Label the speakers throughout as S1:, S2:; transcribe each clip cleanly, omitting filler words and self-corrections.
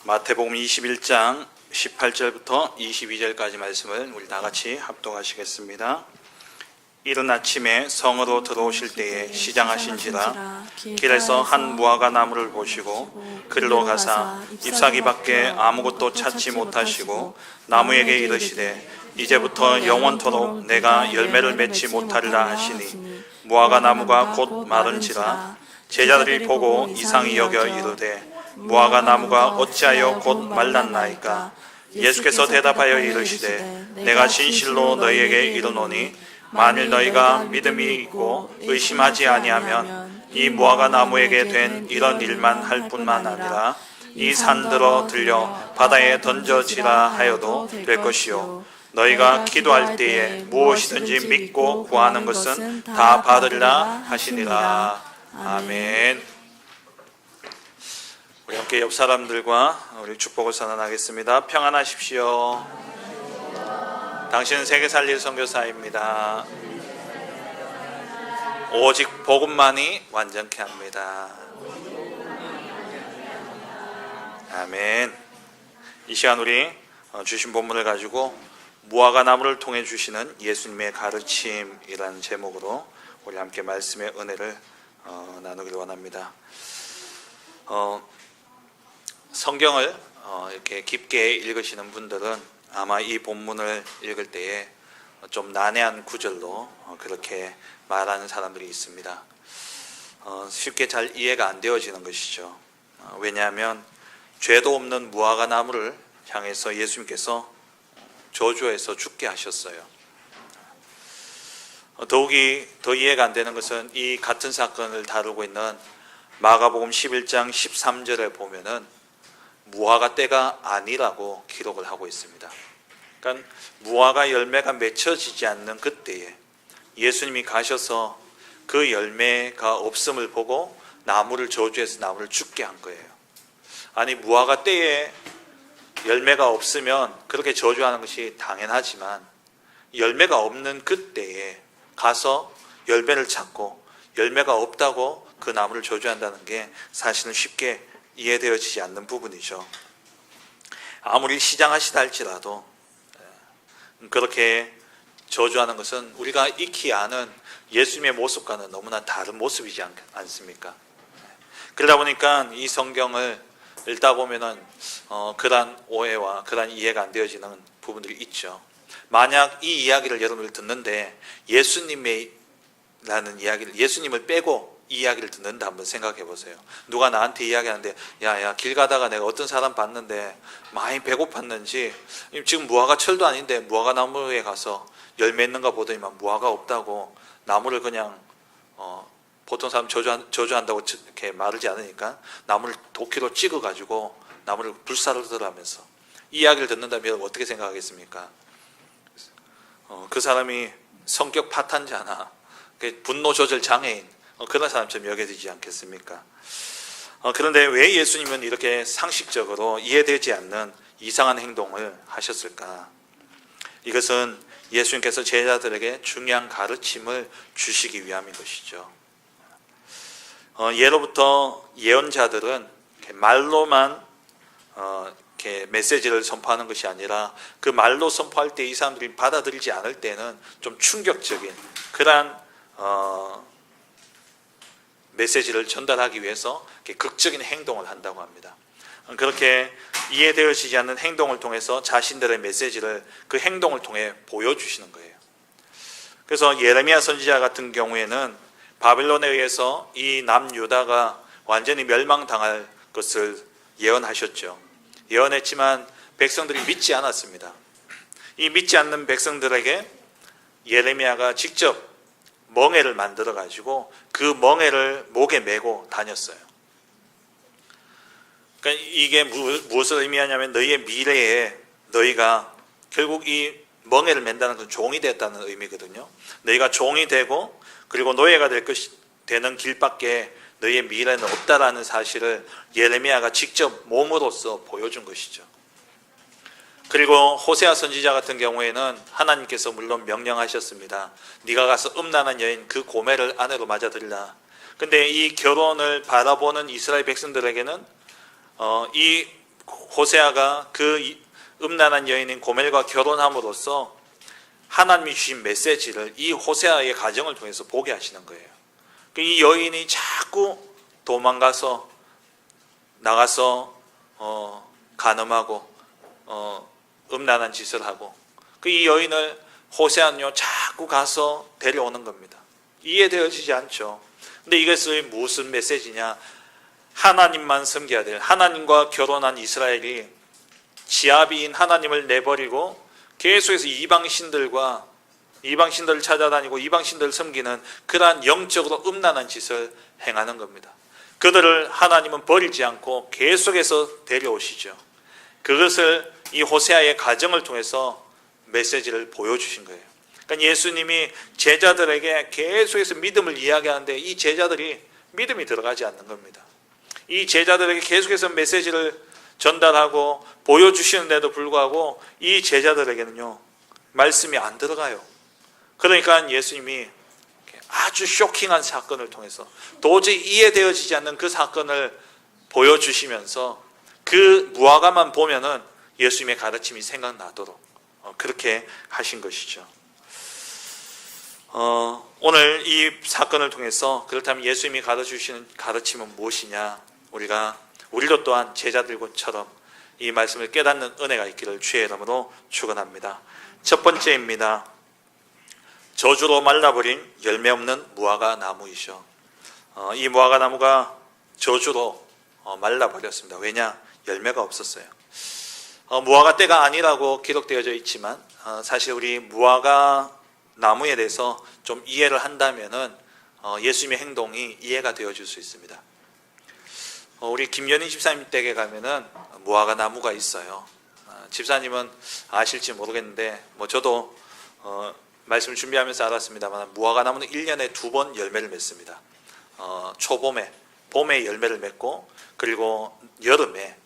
S1: 마태복음 21장 18절부터 22절까지 말씀을 우리 다 같이 합독하시겠습니다. 이른 아침에 성으로 들어오실 때에 시장하신지라 길에서 한 무화과 나무를 보시고 그리로 가사 잎사귀 밖에 아무것도 찾지 못하시고 나무에게 이르시되 이제부터 영원토록 내가 열매를 맺지 못하리라 하시니 무화과 나무가 곧 마른지라 제자들이 보고 이상히 여겨 이르되 무화과 나무가 어찌하여 곧 말랐나이까? 예수께서 대답하여 이르시되 내가 진실로 너희에게 이르노니 만일 너희가 믿음이 있고 의심하지 아니하면 이 무화과 나무에게 된 이런 일만 할 뿐만 아니라 이 산들어 들려 바다에 던져지라 하여도 될 것이요 너희가 기도할 때에 무엇이든지 믿고 구하는 것은 다 받으리라 하시니라. 아멘. 우리 함께 옆 사람들과 우리 축복을 선언하겠습니다. 평안하십시오. 당신은 세계 살릴 선교사입니다. 오직 복음만이 완전케 합니다. 아멘. 이 시간 우리 주신 본문을 가지고 무화과 나무를 통해 주시는 예수님의 가르침이라는 제목으로 우리 함께 말씀의 은혜를 나누길 원합니다. 성경을 이렇게 깊게 읽으시는 분들은 아마 이 본문을 읽을 때에 좀 난해한 구절로 그렇게 말하는 사람들이 있습니다. 쉽게 잘 이해가 안 되어지는 것이죠. 왜냐하면 죄도 없는 무화과 나무를 향해서 예수님께서 저주해서 죽게 하셨어요. 더욱이 더 이해가 안 되는 것은 이 같은 사건을 다루고 있는 마가복음 11장 13절에 보면은 무화과 때가 아니라고 기록을 하고 있습니다. 그러니까 무화과 열매가 맺혀지지 않는 그때에 예수님이 가셔서 그 열매가 없음을 보고 나무를 저주해서 나무를 죽게 한 거예요. 아니 무화과 때에 열매가 없으면 그렇게 저주하는 것이 당연하지만 열매가 없는 그때에 가서 열매를 찾고 열매가 없다고 그 나무를 저주한다는 게 사실은 쉽게 이해되어지지 않는 부분이죠. 아무리 시장하시다 할지라도 그렇게 저주하는 것은 우리가 익히 아는 예수님의 모습과는 너무나 다른 모습이지 않습니까? 그러다 보니까 이 성경을 읽다 보면은 그런 오해와 그런 이해가 안 되어지는 부분들이 있죠. 만약 이 이야기를 여러분들 듣는데 예수님을 빼고 이 이야기를 듣는다 한번 생각해 보세요. 누가 나한테 이야기하는데 야 길 가다가 내가 어떤 사람 봤는데 많이 배고팠는지 지금 무화과 철도 아닌데 무화과 나무에 가서 열매 있는가 보더니만 무화과 없다고 나무를 그냥 보통 사람 저주한다고 이렇게 마르지 않으니까 나무를 도끼로 찍어가지고 나무를 불사르더라 하면서 이 이야기를 듣는다면 어떻게 생각하겠습니까? 그 사람이 성격 파탄자나 분노 조절 장애인 그런 사람처럼 여겨지지 않겠습니까? 그런데 왜 예수님은 이렇게 상식적으로 이해되지 않는 이상한 행동을 하셨을까? 이것은 예수님께서 제자들에게 중요한 가르침을 주시기 위함인 것이죠. 예로부터 예언자들은 말로만 이렇게 메시지를 선포하는 것이 아니라 그 말로 선포할 때 이 사람들이 받아들이지 않을 때는 좀 충격적인 그러한 메시지를 전달하기 위해서 극적인 행동을 한다고 합니다. 그렇게 이해되어지지 않는 행동을 통해서 자신들의 메시지를 그 행동을 통해 보여주시는 거예요. 그래서 예레미야 선지자 같은 경우에는 바빌론에 의해서 이 남유다가 완전히 멸망당할 것을 예언하셨죠. 예언했지만 백성들이 믿지 않았습니다. 이 믿지 않는 백성들에게 예레미야가 직접 멍에를 만들어 가지고 그 멍에를 목에 메고 다녔어요. 그러니까 이게 무엇을 의미하냐면 너희의 미래에 너희가 결국 이 멍에를 맨다는 건 종이 됐다는 의미거든요. 너희가 종이 되고 그리고 노예가 되는 길밖에 너희의 미래는 없다라는 사실을 예레미야가 직접 몸으로써 보여준 것이죠. 그리고 호세아 선지자 같은 경우에는 하나님께서 물론 명령하셨습니다. 네가 가서 음란한 여인 그 고멜을 아내로 맞아들이라. 근데 이 결혼을 바라보는 이스라엘 백성들에게는 이 호세아가 그 음란한 여인인 고멜과 결혼함으로써 하나님이 주신 메시지를 이 호세아의 가정을 통해서 보게 하시는 거예요. 이 여인이 자꾸 도망가서 나가서 간음하고 음란한 짓을 하고 이 여인을 호세아는요 자꾸 가서 데려오는 겁니다. 이해되어지지 않죠. 근데 이것이 무슨 메시지냐? 하나님만 섬겨야 돼요. 하나님과 결혼한 이스라엘이 지아비인 하나님을 내버리고 계속해서 이방신들을 찾아다니고 이방신들을 섬기는 그러한 영적으로 음란한 짓을 행하는 겁니다. 그들을 하나님은 버리지 않고 계속해서 데려오시죠. 그것을 이 호세아의 가정을 통해서 메시지를 보여주신 거예요. 그러니까 예수님이 제자들에게 계속해서 믿음을 이야기하는데 이 제자들이 믿음이 들어가지 않는 겁니다. 이 제자들에게 계속해서 메시지를 전달하고 보여주시는데도 불구하고 이 제자들에게는요 말씀이 안 들어가요. 그러니까 예수님이 아주 쇼킹한 사건을 통해서 도저히 이해되어지지 않는 그 사건을 보여주시면서 그 무화과만 보면은 예수님의 가르침이 생각나도록 그렇게 하신 것이죠. 오늘 이 사건을 통해서 그렇다면 예수님이 가르쳐주시는 가르침은 무엇이냐? 우리도 또한 제자들처럼 이 말씀을 깨닫는 은혜가 있기를 주의 이름으로 축원합니다. 첫 번째입니다. 저주로 말라버린 열매 없는 무화과 나무이죠. 이 무화과 나무가 저주로 말라버렸습니다. 왜냐? 열매가 없었어요. 무화과 때가 아니라고 기록되어져 있지만 사실 우리 무화과 나무에 대해서 좀 이해를 한다면은 예수님의 행동이 이해가 되어질 수 있습니다. 우리 김연희 집사님 댁에 가면은 무화과 나무가 있어요. 집사님은 아실지 모르겠는데 저도 말씀 준비하면서 알았습니다만 무화과 나무는 1년에 2번 열매를 맺습니다. 봄에 열매를 맺고 그리고 여름에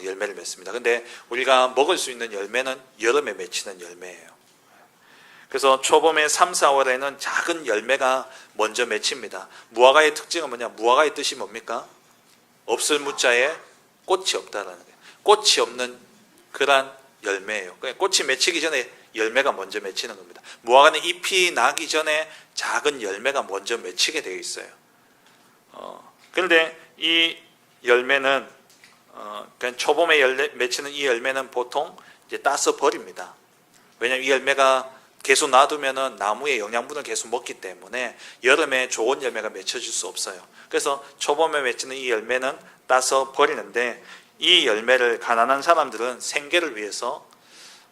S1: 열매를 맺습니다. 근데 우리가 먹을 수 있는 열매는 여름에 맺히는 열매예요. 그래서 초봄에 3, 4월에는 작은 열매가 먼저 맺힙니다. 무화과의 특징은 뭐냐? 무화과의 뜻이 뭡니까? 없을 무자에 꽃이 없다라는 거예요. 꽃이 없는 그런 열매예요. 꽃이 맺히기 전에 열매가 먼저 맺히는 겁니다. 무화과는 잎이 나기 전에 작은 열매가 먼저 맺히게 되어 있어요. 그런데 이 열매는 그러니까 초봄에 맺히는 이 열매는 보통 이제 따서 버립니다. 왜냐하면 이 열매가 계속 놔두면은 나무의 영양분을 계속 먹기 때문에 여름에 좋은 열매가 맺혀질 수 없어요. 그래서 초봄에 맺히는 이 열매는 따서 버리는데 이 열매를 가난한 사람들은 생계를 위해서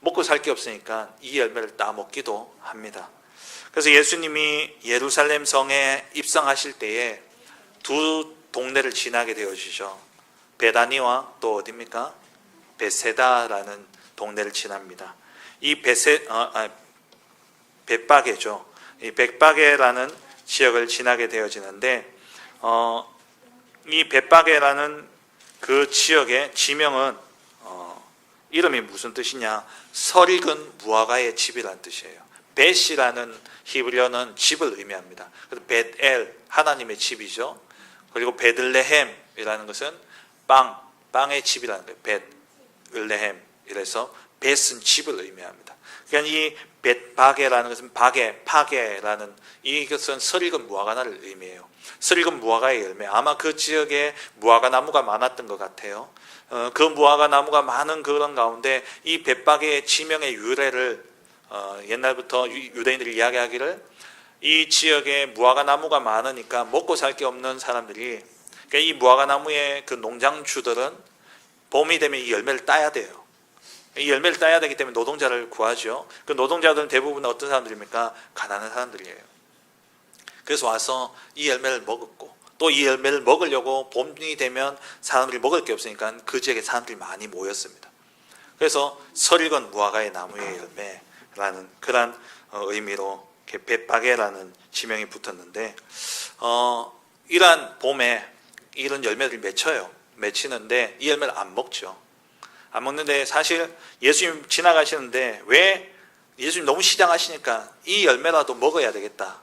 S1: 먹고 살 게 없으니까 이 열매를 따 먹기도 합니다. 그래서 예수님이 예루살렘 성에 입성하실 때에 두 동네를 지나게 되어지죠. 베다니와 또 어디입니까? 베세다라는 동네를 지납니다. 이 벳바게죠. 이 벳바게라는 지역을 지나게 되어지는데 이 벳바게라는 그 지역의 지명은 이름이 무슨 뜻이냐? 설익은 무화과의 집이라는 뜻이에요. 벳이라는 히브리어는 집을 의미합니다. 그래서 벳엘 하나님의 집이죠. 그리고 베들레헴이라는 것은 빵의 집이라는 거예요. 벳을레헴. 이래서 벳은 집을 의미합니다. 그러니까 이 벳바게라는 것은 파게라는 이것은 설익은 무화과나를 의미해요. 설익은 무화과의 열매. 아마 그 지역에 무화과 나무가 많았던 것 같아요. 그 무화과 나무가 많은 그런 가운데 이 벳바게의 지명의 유래를 옛날부터 유대인들이 이야기하기를 이 지역에 무화과 나무가 많으니까 먹고 살 게 없는 사람들이 그러니까 이 무화과 나무의 그 농장주들은 봄이 되면 이 열매를 따야 돼요. 이 열매를 따야 되기 때문에 노동자를 구하죠. 그 노동자들은 대부분 어떤 사람들입니까? 가난한 사람들이에요. 그래서 와서 이 열매를 먹었고 또 이 열매를 먹으려고 봄이 되면 사람들이 먹을 게 없으니까 그 지역에 사람들이 많이 모였습니다. 그래서 설익은 무화과의 나무의 열매라는 그런 의미로 벳바게라는 지명이 붙었는데 이러한 봄에 이런 열매를 맺히는데 이 열매를 안 먹죠. 안 먹는데 사실 예수님 지나가시는데 왜 예수님 너무 시장하시니까 이 열매라도 먹어야 되겠다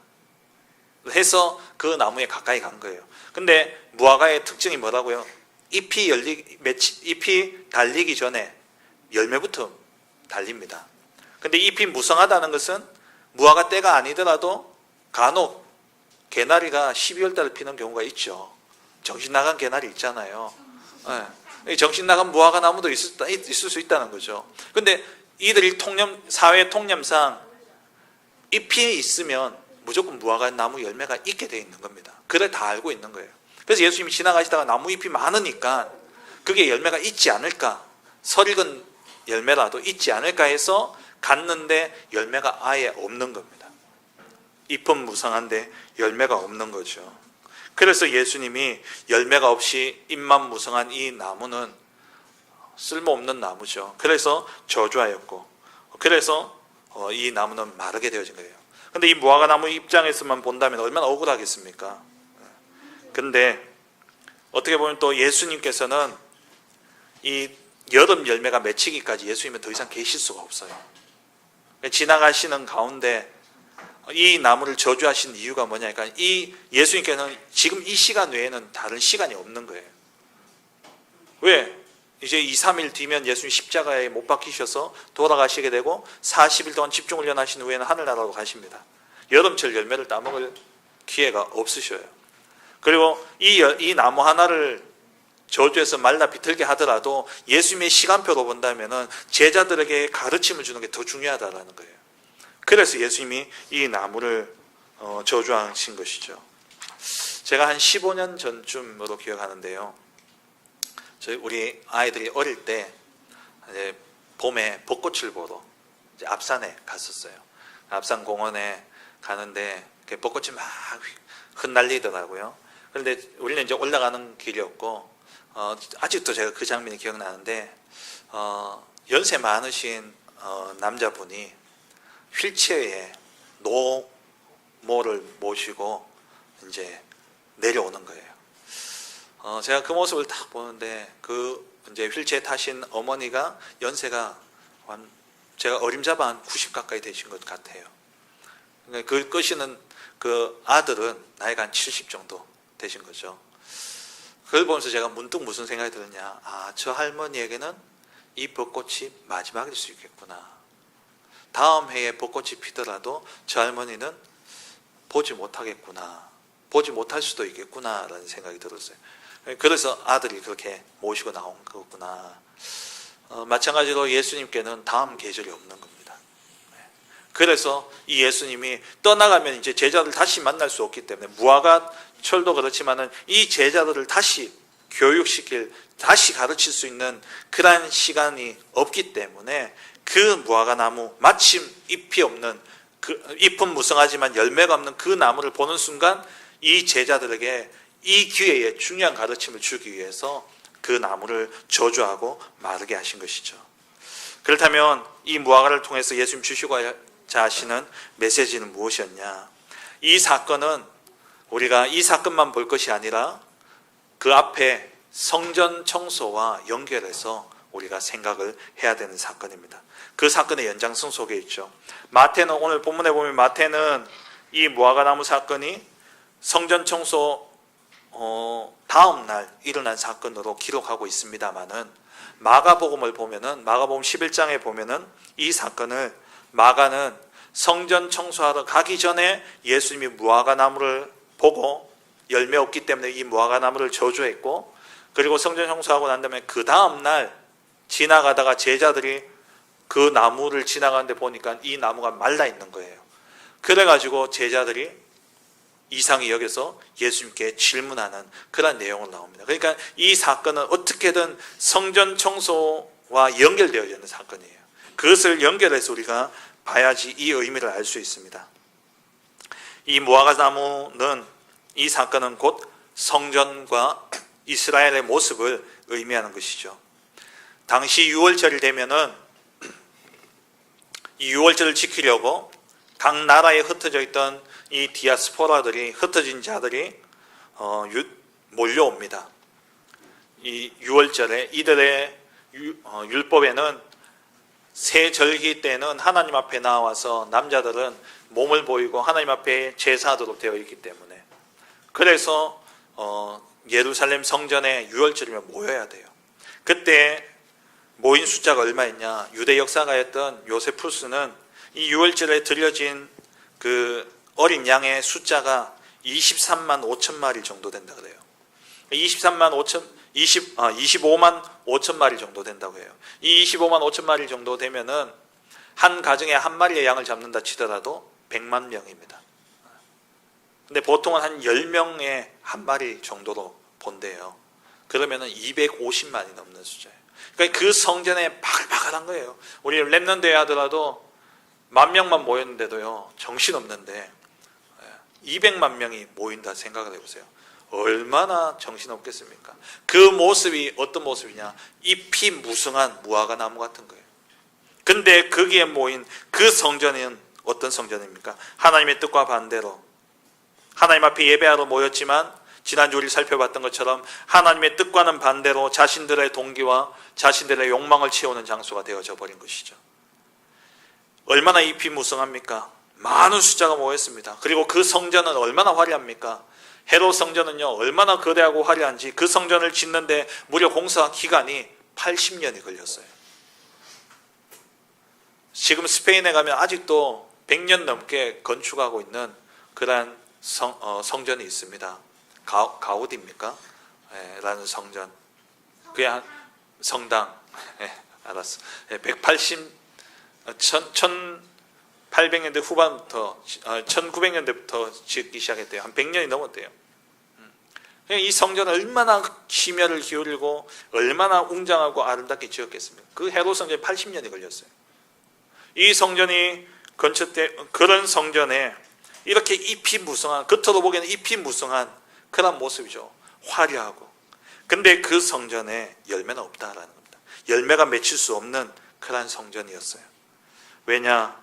S1: 해서 그 나무에 가까이 간 거예요. 근데 무화과의 특징이 뭐라고요? 잎이 달리기 전에 열매부터 달립니다. 근데 잎이 무성하다는 것은 무화과 때가 아니더라도 간혹 개나리가 12월 달에 피는 경우가 있죠. 정신 나간 개나리 있잖아요. 네. 정신 나간 무화과 나무도 있을 수 있다는 거죠. 근데 이들이 사회 통념상 잎이 있으면 무조건 무화과 나무 열매가 있게 돼 있는 겁니다. 그걸 다 알고 있는 거예요. 그래서 예수님이 지나가시다가 나무 잎이 많으니까 그게 열매가 있지 않을까, 설익은 열매라도 있지 않을까 해서 갔는데 열매가 아예 없는 겁니다. 잎은 무성한데 열매가 없는 거죠. 그래서 예수님이 열매가 없이 잎만 무성한 이 나무는 쓸모없는 나무죠. 그래서 저주하였고, 그래서 이 나무는 마르게 되어진 거예요. 근데 이 무화과 나무 입장에서만 본다면 얼마나 억울하겠습니까? 근데 어떻게 보면 또 예수님께서는 이 여름 열매가 맺히기까지 예수님은 더 이상 계실 수가 없어요. 지나가시는 가운데 이 나무를 저주하신 이유가 뭐냐니까, 이 예수님께서는 지금 이 시간 외에는 다른 시간이 없는 거예요. 왜? 이제 2, 3일 뒤면 예수님 십자가에 못 박히셔서 돌아가시게 되고 40일 동안 집중훈련 하신 후에는 하늘나라로 가십니다. 여름철 열매를 따먹을 기회가 없으셔요. 그리고 이 나무 하나를 저주해서 말라 비틀게 하더라도 예수님의 시간표로 본다면 제자들에게 가르침을 주는 게 더 중요하다는 거예요. 그래서 예수님이 이 나무를 저주하신 것이죠. 제가 한 15년 전쯤으로 기억하는데요. 우리 아이들이 어릴 때 이제 봄에 벚꽃을 보러 이제 앞산에 갔었어요. 앞산 공원에 가는데 벚꽃이 막 흩날리더라고요. 그런데 우리는 이제 올라가는 길이었고, 아직도 제가 그 장면이 기억나는데, 연세 많으신 남자분이 휠체어에 노모를 모시고 이제 내려오는 거예요. 제가 그 모습을 딱 보는데 이제 휠체어 타신 어머니가 연세가 제가 어림잡아 한 90 가까이 되신 것 같아요. 그 끄시는 그 아들은 나이가 한 70 정도 되신 거죠. 그걸 보면서 제가 문득 무슨 생각이 들었냐. 저 할머니에게는 이 벚꽃이 마지막일 수 있겠구나. 다음 해에 벚꽃이 피더라도 저 할머니는 보지 못하겠구나. 보지 못할 수도 있겠구나라는 생각이 들었어요. 그래서 아들이 그렇게 모시고 나온 거구나. 마찬가지로 예수님께는 다음 계절이 없는 겁니다. 그래서 이 예수님이 떠나가면 이제 제자들 다시 만날 수 없기 때문에, 무화과 철도 그렇지만은 이 제자들을 다시 교육시킬, 다시 가르칠 수 있는 그러한 시간이 없기 때문에 그 무화과 나무, 마침 잎이 없는, 잎은 무성하지만 열매가 없는 그 나무를 보는 순간 이 제자들에게 이 기회에 중요한 가르침을 주기 위해서 그 나무를 저주하고 마르게 하신 것이죠. 그렇다면 이 무화과를 통해서 예수님 주시고자 하시는 메시지는 무엇이었냐? 이 사건은 우리가 이 사건만 볼 것이 아니라 그 앞에 성전 청소와 연결해서 우리가 생각을 해야 되는 사건입니다. 그 사건의 연장선 속에 있죠. 마태는, 오늘 본문에 보면 마태는 이 무화과 나무 사건이 성전 청소 다음 날 일어난 사건으로 기록하고 있습니다만은, 마가복음을 보면은, 마가복음 11장에 보면은 이 사건을 마가는 성전 청소하러 가기 전에 예수님이 무화과 나무를 보고 열매 없기 때문에 이 무화과 나무를 저주했고, 그리고 성전 청소하고 난 다음에 그 다음 날 지나가다가 제자들이 그 나무를 지나가는데 보니까 이 나무가 말라 있는 거예요. 그래가지고 제자들이 이상히 여겨서 예수님께 질문하는 그런 내용으로 나옵니다. 그러니까 이 사건은 어떻게든 성전 청소와 연결되어 있는 사건이에요. 그것을 연결해서 우리가 봐야지 이 의미를 알 수 있습니다. 이 무화과 나무는, 이 사건은 곧 성전과 이스라엘의 모습을 의미하는 것이죠. 당시 6월절이 되면은 이 6월절을 지키려고 각 나라에 흩어져 있던 이 디아스포라들이, 흩어진 자들이 몰려옵니다. 이 6월절에 이들의 율법에는 새 절기 때는 하나님 앞에 나와서 남자들은 몸을 보이고 하나님 앞에 제사하도록 되어 있기 때문에, 그래서 예루살렘 성전에 유월절이면 모여야 돼요. 그때 모인 숫자가 얼마였냐? 유대 역사가였던 요세푸스는 이 유월절에 드려진 그 어린 양의 숫자가 23만 5천 마리 정도 된다 그래요. 25만 5천 마리 정도 된다고 해요. 이 25만 5천 마리 정도 되면은 한 가정에 한 마리의 양을 잡는다 치더라도 100만 명입니다. 근데 보통은 한 10명에 한 마리 정도로 본대요. 그러면은 250만이 넘는 숫자예요. 그러니까 그 성전에 바글바글한 거예요. 우리 랩런트에 하더라도 10,000명만 모였는데도요, 정신없는데 200만 명이 모인다 생각을 해보세요. 얼마나 정신없겠습니까? 그 모습이 어떤 모습이냐? 잎이 무성한 무화과 나무 같은 거예요. 근데 거기에 모인 그 성전은 어떤 성전입니까? 하나님의 뜻과 반대로 하나님 앞에 예배하러 모였지만 지난주 우리 살펴봤던 것처럼 하나님의 뜻과는 반대로 자신들의 동기와 자신들의 욕망을 채우는 장소가 되어져 버린 것이죠. 얼마나 잎이 무성합니까? 많은 숫자가 모였습니다. 그리고 그 성전은 얼마나 화려합니까? 헤롯 성전은요, 얼마나 거대하고 화려한지 그 성전을 짓는데 무려 공사 기간이 80년이 걸렸어요. 지금 스페인에 가면 아직도 100년 넘게 건축하고 있는 그러한 성전이 있습니다. 가우디입니까? 라는 성전. 그게 성당. 알았어. 1800년대 후반부터 1900년대부터 짓기 시작했대요. 한 100년이 넘었대요. 이 성전은 얼마나 심혈을 기울이고 얼마나 웅장하고 아름답게 지었겠습니까? 그 헤롯 성전에 80년이 걸렸어요. 이 성전이 건축돼, 그런 성전에 이렇게 잎이 무성한, 겉으로 보기에는 잎이 무성한 그런 모습이죠. 화려하고. 근데 그 성전에 열매는 없다라는 겁니다. 열매가 맺힐 수 없는 그런 성전이었어요. 왜냐?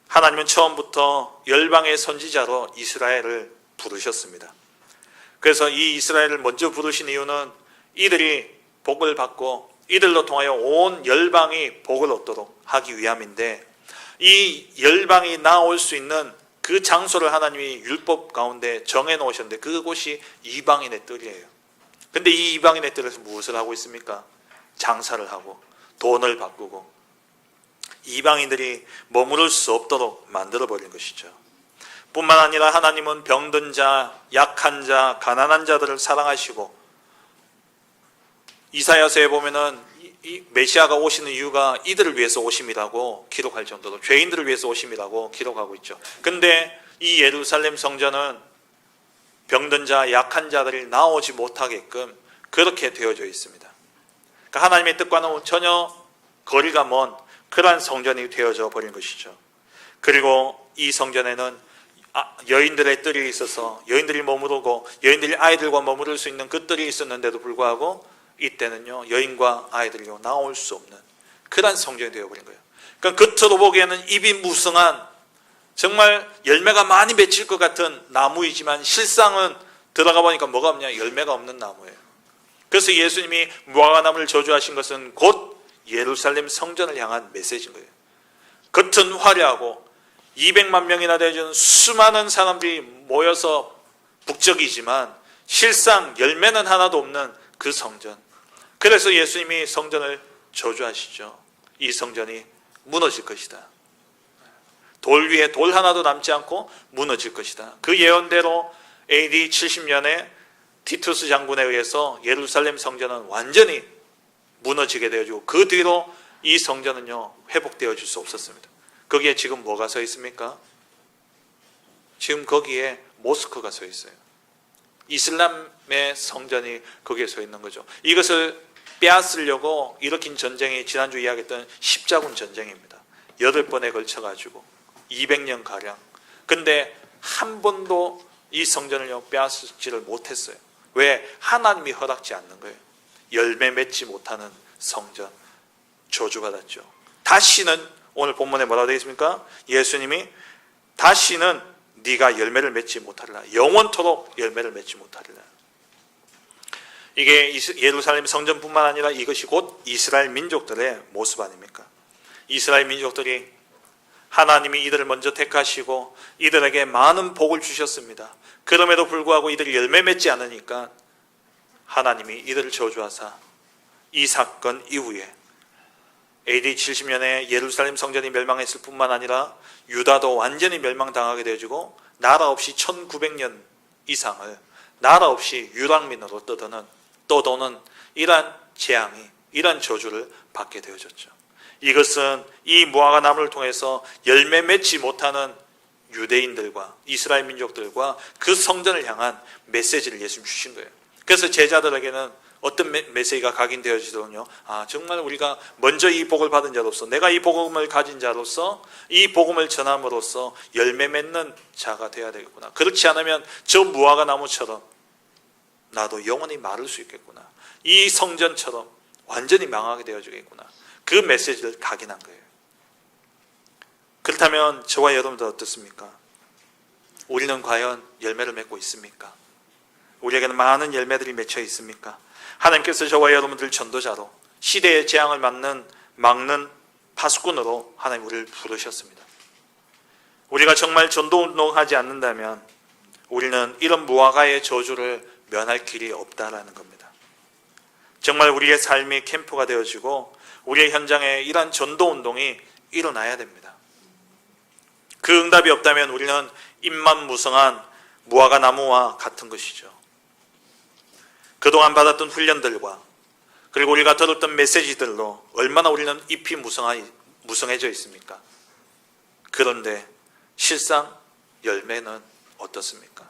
S1: 하나님은 처음부터 열방의 선지자로 이스라엘을 부르셨습니다. 그래서 이 이스라엘을 먼저 부르신 이유는 이들이 복을 받고 이들로 통하여 온 열방이 복을 얻도록 하기 위함인데, 이 열방이 나올 수 있는 그 장소를 하나님이 율법 가운데 정해 놓으셨는데 그곳이 이방인의 뜰이에요. 근데 이 이방인의 뜰에서 무엇을 하고 있습니까? 장사를 하고 돈을 바꾸고 이방인들이 머무를 수 없도록 만들어버린 것이죠. 뿐만 아니라 하나님은 병든 자, 약한 자, 가난한 자들을 사랑하시고, 이사야서에 보면은 이 메시아가 오시는 이유가 이들을 위해서 오심이라고 기록할 정도로, 죄인들을 위해서 오심이라고 기록하고 있죠. 근데 이 예루살렘 성전은 병든 자, 약한 자들이 나오지 못하게끔 그렇게 되어져 있습니다. 그러니까 하나님의 뜻과는 전혀 거리가 먼 그러한 성전이 되어져 버린 것이죠. 그리고 이 성전에는 여인들의 뜰이 있어서 여인들이 머무르고 여인들이 아이들과 머무를 수 있는 그 뜰이 있었는데도 불구하고 이때는요, 여인과 아이들이 나올 수 없는 그러한 성전이 되어버린 거예요. 그러니까 겉으로 보기에는 잎이 무성한, 정말 열매가 많이 맺힐 것 같은 나무이지만 실상은 들어가 보니까 뭐가 없냐? 열매가 없는 나무예요. 그래서 예수님이 무화과나무를 저주하신 것은 곧 예루살렘 성전을 향한 메시지인 거예요. 겉은 화려하고 200만 명이나 되는 수많은 사람들이 모여서 북적이지만 실상 열매는 하나도 없는 그 성전. 그래서 예수님이 성전을 저주하시죠. 이 성전이 무너질 것이다. 돌 위에 돌 하나도 남지 않고 무너질 것이다. 그 예언대로 AD 70년에 티투스 장군에 의해서 예루살렘 성전은 완전히 무너지게 되어지고, 그 뒤로 이 성전은요, 회복되어질 수 없었습니다. 거기에 지금 뭐가 서 있습니까? 지금 거기에 모스크가 서 있어요. 이슬람의 성전이 거기에 서 있는 거죠. 이것을 빼앗으려고 일으킨 전쟁이 지난주 이야기했던 십자군 전쟁입니다. 8번에 걸쳐가지고 200년가량. 근데 한 번도 이 성전을 빼앗지를 못했어요. 왜? 하나님이 허락지 않는 거예요. 열매 맺지 못하는 성전, 저주받았죠. 다시는, 오늘 본문에 뭐라고 되어 있습니까? 예수님이 다시는 네가 열매를 맺지 못하리라. 영원토록 열매를 맺지 못하리라. 이게 예루살렘 성전뿐만 아니라 이것이 곧 이스라엘 민족들의 모습 아닙니까? 이스라엘 민족들이 하나님이 이들을 먼저 택하시고 이들에게 많은 복을 주셨습니다. 그럼에도 불구하고 이들이 열매 맺지 않으니까 하나님이 이들을 저주하사 이 사건 이후에 AD 70년에 예루살렘 성전이 멸망했을 뿐만 아니라 유다도 완전히 멸망당하게 되어지고 나라 없이 1900년 이상을 나라 없이 유랑민으로 떠도는 이러한 재앙이, 이러한 저주를 받게 되어졌죠. 이것은 이 무화과 나무를 통해서 열매 맺지 못하는 유대인들과 이스라엘 민족들과 그 성전을 향한 메시지를 예수님 주신 거예요. 그래서 제자들에게는 어떤 메시지가 각인되어지더군요. 정말 우리가 먼저 이 복을 받은 자로서, 내가 이 복음을 가진 자로서 이 복음을 전함으로써 열매 맺는 자가 되어야 되겠구나. 그렇지 않으면 저 무화과 나무처럼 나도 영원히 마를 수 있겠구나. 이 성전처럼 완전히 망하게 되어지겠구나. 그 메시지를 각인한 거예요. 그렇다면 저와 여러분들 어떻습니까? 우리는 과연 열매를 맺고 있습니까? 우리에게는 많은 열매들이 맺혀 있습니까? 하나님께서 저와 여러분들 전도자로 시대의 재앙을 막는 파수꾼으로 하나님 우리를 부르셨습니다. 우리가 정말 전도운동하지 않는다면 우리는 이런 무화과의 저주를 면할 길이 없다라는 겁니다. 정말 우리의 삶이 캠프가 되어지고 우리의 현장에 이러한 전도운동이 일어나야 됩니다. 그 응답이 없다면 우리는 잎만 무성한 무화과 나무와 같은 것이죠. 그동안 받았던 훈련들과 그리고 우리가 들었던 메시지들로 얼마나 우리는 잎이 무성해져 있습니까? 그런데 실상 열매는 어떻습니까?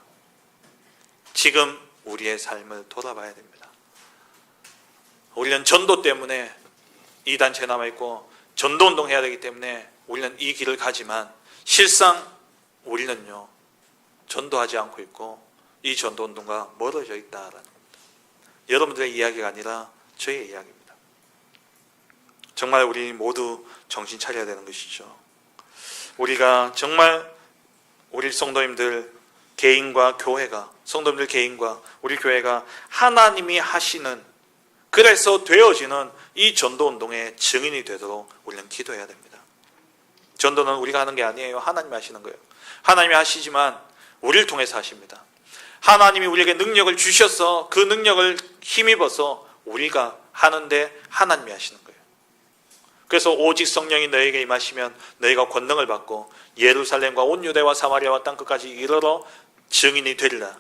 S1: 지금 우리의 삶을 돌아봐야 됩니다. 우리는 전도 때문에 이 단체에 남아있고 전도운동 해야 되기 때문에 우리는 이 길을 가지만 실상 우리는요 전도하지 않고 있고 이 전도운동과 멀어져 있다라는 겁니다. 여러분들의 이야기가 아니라 저의 이야기입니다. 정말 우리 모두 정신 차려야 되는 것이죠. 우리가 정말 우리 성도님들 개인과 교회가, 성도님들 개인과 우리 교회가 하나님이 하시는, 그래서 되어지는 이 전도운동의 증인이 되도록 우리는 기도해야 됩니다. 전도는 우리가 하는 게 아니에요. 하나님이 하시는 거예요. 하나님이 하시지만 우리를 통해서 하십니다. 하나님이 우리에게 능력을 주셔서 그 능력을 힘입어서 우리가 하는데 하나님이 하시는 거예요. 그래서 오직 성령이 너에게 임하시면 너희가 권능을 받고 예루살렘과 온 유대와 사마리아와 땅끝까지 이르러 증인이 되리라.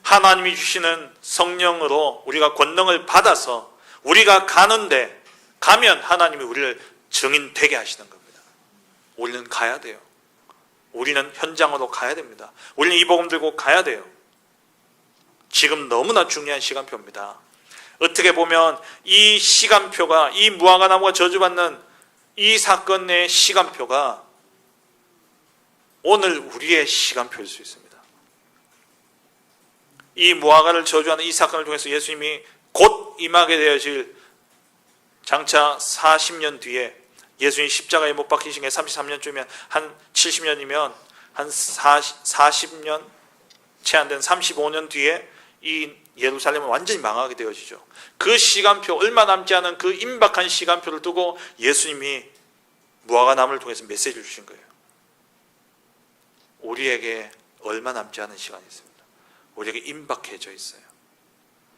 S1: 하나님이 주시는 성령으로 우리가 권능을 받아서 우리가 가면 하나님이 우리를 증인 되게 하시는 겁니다. 우리는 가야 돼요. 우리는 현장으로 가야 됩니다. 우리는 이 복음 들고 가야 돼요. 지금 너무나 중요한 시간표입니다. 어떻게 보면 이 시간표가, 이 무화과 나무가 저주받는 이 사건의 시간표가 오늘 우리의 시간표일 수 있습니다. 이 무화과를 저주하는 이 사건을 통해서 예수님이 곧 임하게 되어질 장차 40년 뒤에, 예수님이 십자가에 못 박히신 게 33년쯤이면 한 70년이면 한 40년 채 안 된 35년 뒤에 이 예루살렘은 완전히 망하게 되어지죠. 그 시간표, 얼마 남지 않은 그 임박한 시간표를 두고 예수님이 무화과 나무를 통해서 메시지를 주신 거예요. 우리에게 얼마 남지 않은 시간이 있습니다. 우리에게 임박해져 있어요.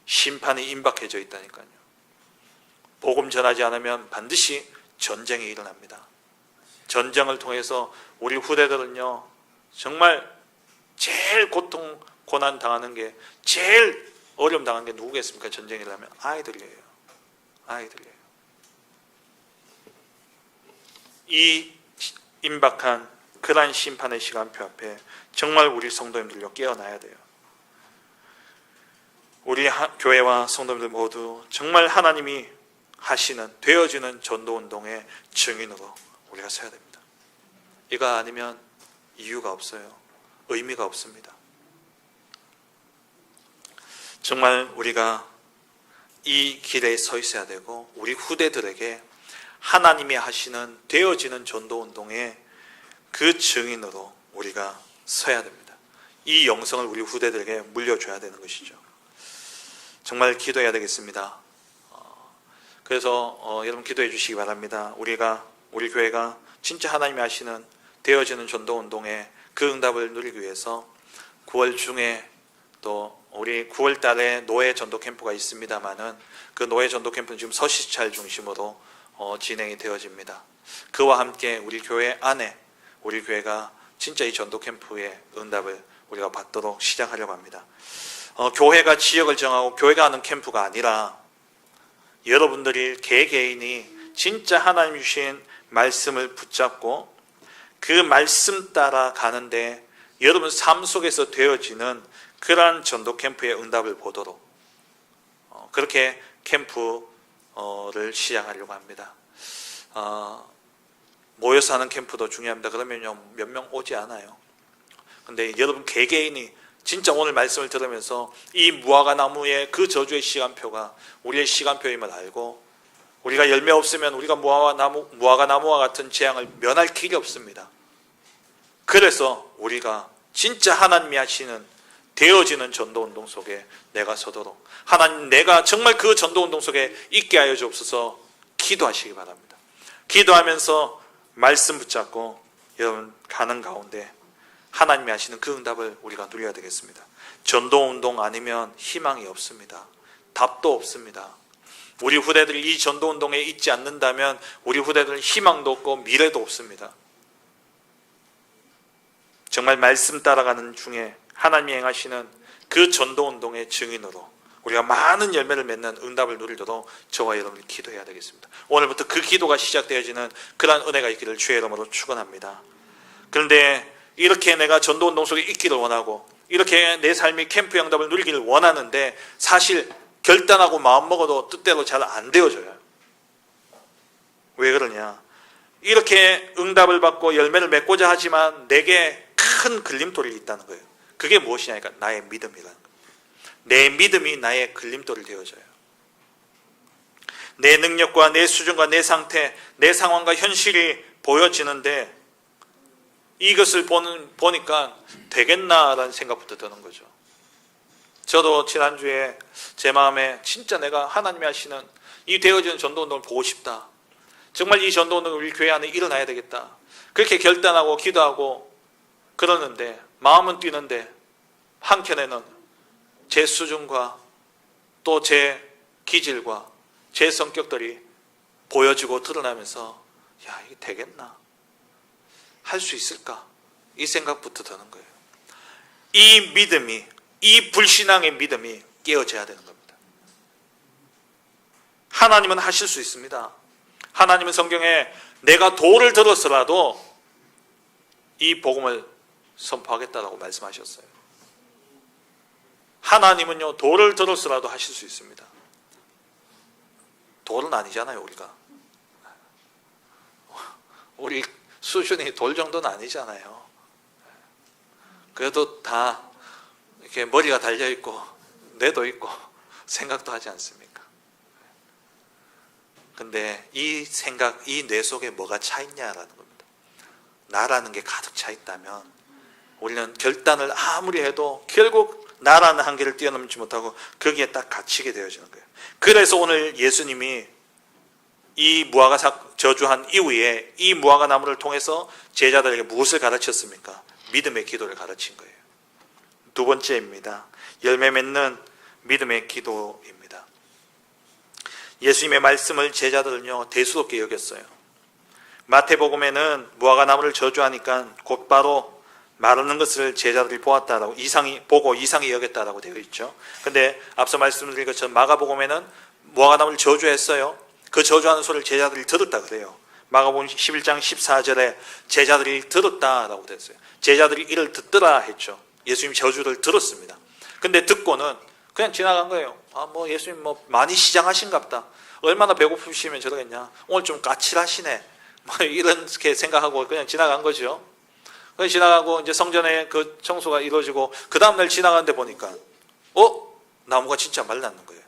S1: 심판이 임박해져 있다니까요. 복음 전하지 않으면 반드시 전쟁이 일어납니다. 전쟁을 통해서 우리 후대들은요 정말 제일 고난 당하는 게, 제일 어려움 당하는 게 누구겠습니까? 전쟁이라면 아이들이에요. 아이들이에요. 이 임박한 그러한 심판의 시간표 앞에 정말 우리 성도님들요 깨어나야 돼요. 우리 교회와 성도님들 모두 정말 하나님이 하시는, 되어지는 전도운동의 증인으로 우리가 서야 됩니다. 이거 아니면 이유가 없어요. 의미가 없습니다. 정말 우리가 이 길에 서 있어야 되고 우리 후대들에게 하나님이 하시는, 되어지는 전도운동의 그 증인으로 우리가 서야 됩니다. 이 영성을 우리 후대들에게 물려줘야 되는 것이죠. 정말 기도해야 되겠습니다. 그래서 여러분 기도해 주시기 바랍니다. 우리 교회가 진짜 하나님이 하시는 되어지는 전도운동의 그 응답을 누리기 위해서 9월 중에 또 우리 9월 달에 노예 전도 캠프가 있습니다만은 그 노예 전도 캠프는 지금 서시찰 중심으로 진행이 되어집니다. 그와 함께 우리 교회 안에 우리 교회가 진짜 이 전도 캠프의 응답을 우리가 받도록 시작하려고 합니다. 교회가 지역을 정하고 교회가 하는 캠프가 아니라 여러분들이 개개인이 진짜 하나님 주신 말씀을 붙잡고 그 말씀 따라 가는데 여러분 삶 속에서 되어지는 그러한 전도 캠프의 응답을 보도록 그렇게 캠프를 시작하려고 합니다. 모여서 하는 캠프도 중요합니다. 그러면요 몇 명 오지 않아요. 근데 여러분 개개인이 진짜 오늘 말씀을 들으면서 이 무화과 나무의 그 저주의 시간표가 우리의 시간표임을 알고 우리가 열매 없으면 우리가 무화과 나무와 같은 재앙을 면할 길이 없습니다. 그래서 우리가 진짜 하나님이 하시는 되어지는 전도운동 속에 내가 서도록 하나님 내가 정말 그 전도운동 속에 있게 하여 주옵소서 기도하시기 바랍니다. 기도하면서 말씀 붙잡고 여러분 가는 가운데 하나님이 하시는 그 응답을 우리가 누려야 되겠습니다. 전도운동 아니면 희망이 없습니다. 답도 없습니다. 우리 후대들이 이 전도운동에 있지 않는다면 우리 후대들은 희망도 없고 미래도 없습니다. 정말 말씀 따라가는 중에 하나님이 행하시는 그 전도운동의 증인으로 우리가 많은 열매를 맺는 응답을 누리도록 저와 여러분이 기도해야 되겠습니다. 오늘부터 그 기도가 시작되어지는 그러한 은혜가 있기를 주의 이름으로 축원합니다. 그런데 이렇게 내가 전도운동 속에 있기를 원하고 이렇게 내 삶이 캠프 응답을 누리기를 원하는데 사실 결단하고 마음먹어도 뜻대로 잘 안 되어져요. 왜 그러냐? 이렇게 응답을 받고 열매를 맺고자 하지만 내게 큰 걸림돌이 있다는 거예요. 그게 무엇이냐니까 나의 믿음이라는 거예요. 내 믿음이 나의 걸림돌이 되어져요. 내 능력과 내 수준과 내 상태, 내 상황과 현실이 보여지는데 이것을 보니까 되겠나라는 생각부터 드는 거죠. 저도 지난주에 제 마음에 진짜 내가 하나님이 하시는 이 되어지는 전도운동을 보고 싶다. 정말 이 전도운동이 우리 교회 안에 일어나야 되겠다. 그렇게 결단하고 기도하고 그러는데 마음은 뛰는데 한켠에는 제 수준과 또 제 기질과 제 성격들이 보여지고 드러나면서 야 이게 되겠나? 할 수 있을까? 이 생각부터 드는 거예요. 이 믿음이 이 불신앙의 믿음이 깨어져야 되는 겁니다. 하나님은 하실 수 있습니다. 하나님은 성경에 내가 돌을 들었으라도 이 복음을 선포하겠다라고 말씀하셨어요. 하나님은요 돌을 들었으라도 하실 수 있습니다. 돌은 아니잖아요. 우리 수준이 돌 정도는 아니잖아요. 그래도 다 이렇게 머리가 달려있고 뇌도 있고 생각도 하지 않습니까? 근데 이 생각, 이 뇌 속에 뭐가 차 있냐라는 겁니다. 나라는 게 가득 차 있다면 우리는 결단을 아무리 해도 결국 나라는 한계를 뛰어넘지 못하고 거기에 딱 갇히게 되어지는 거예요. 그래서 오늘 예수님이 이 무화과 저주한 이후에 이 무화과 나무를 통해서 제자들에게 무엇을 가르쳤습니까? 믿음의 기도를 가르친 거예요. 두 번째입니다. 열매 맺는 믿음의 기도입니다. 예수님의 말씀을 제자들은요 대수롭게 여겼어요. 마태복음에는 무화과 나무를 저주하니까 곧바로 마르는 것을 제자들이 보았다라고 보고 이상히 여겼다라고 되어 있죠. 근데 앞서 말씀드린 것처럼 마가복음에는 무화과 나무를 저주했어요. 그 저주하는 소리를 제자들이 들었다 그래요. 마가복음 11장 14절에 제자들이 들었다라고 되어 있어요. 제자들이 이를 듣더라 했죠. 예수님 저주를 들었습니다. 근데 듣고는 그냥 지나간 거예요. 예수님 많이 시장하신갑다. 얼마나 배고프시면 저러겠냐. 오늘 좀 까칠하시네. 이렇게 생각하고 그냥 지나간 거죠. 그래서 지나가고 이제 성전에 그 청소가 이루어지고 그 다음날 지나가는데 보니까 나무가 진짜 말랐는 거예요.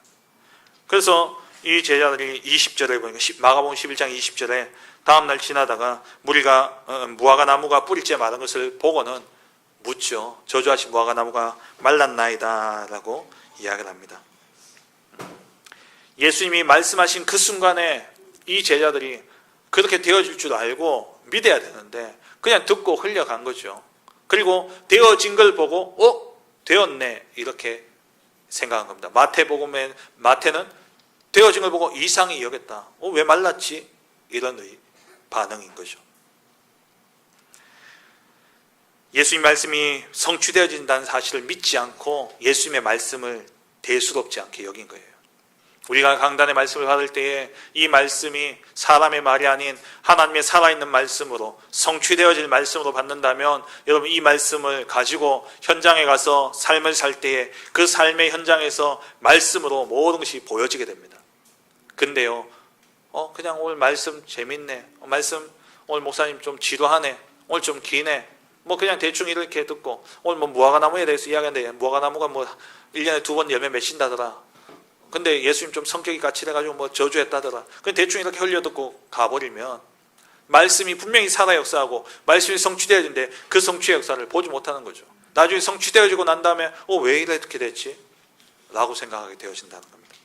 S1: 그래서 이 제자들이 20절에 보니까 마가복음 11장 20절에 다음날 지나다가 무화과 나무가 뿌리째 마른 것을 보고는 묻죠. 저주하신 무화과 나무가 말랐나이다 라고 이야기를 합니다. 예수님이 말씀하신 그 순간에 이 제자들이 그렇게 되어질 줄 알고 믿어야 되는데 그냥 듣고 흘려간 거죠. 그리고 되어진 걸 보고 되었네 이렇게 생각한 겁니다. 마태는 되어진 걸 보고 이상히 여겼다. 왜 말랐지? 이런 반응인 거죠. 예수님 말씀이 성취되어진다는 사실을 믿지 않고 예수님의 말씀을 대수롭지 않게 여긴 거예요. 우리가 강단의 말씀을 받을 때에 이 말씀이 사람의 말이 아닌 하나님의 살아있는 말씀으로 성취되어질 말씀으로 받는다면 여러분 이 말씀을 가지고 현장에 가서 삶을 살 때에 그 삶의 현장에서 말씀으로 모든 것이 보여지게 됩니다. 근데요 그냥 오늘 말씀 재밌네, 말씀 오늘 목사님 좀 지루하네, 오늘 좀 기네, 그냥 대충 이렇게 듣고 오늘 무화과나무에 대해서 이야기하는데 무화과나무가 1년에 2번 열매 맺힌다더라. 근데 예수님 좀 성격이 까칠해가지고 저주했다더라. 그냥 대충 이렇게 흘려듣고 가버리면 말씀이 분명히 살아 역사하고 말씀이 성취되어진데 그 성취의 역사를 보지 못하는 거죠. 나중에 성취되어지고 난 다음에 왜 이렇게 됐지? 라고 생각하게 되어진다는 겁니다.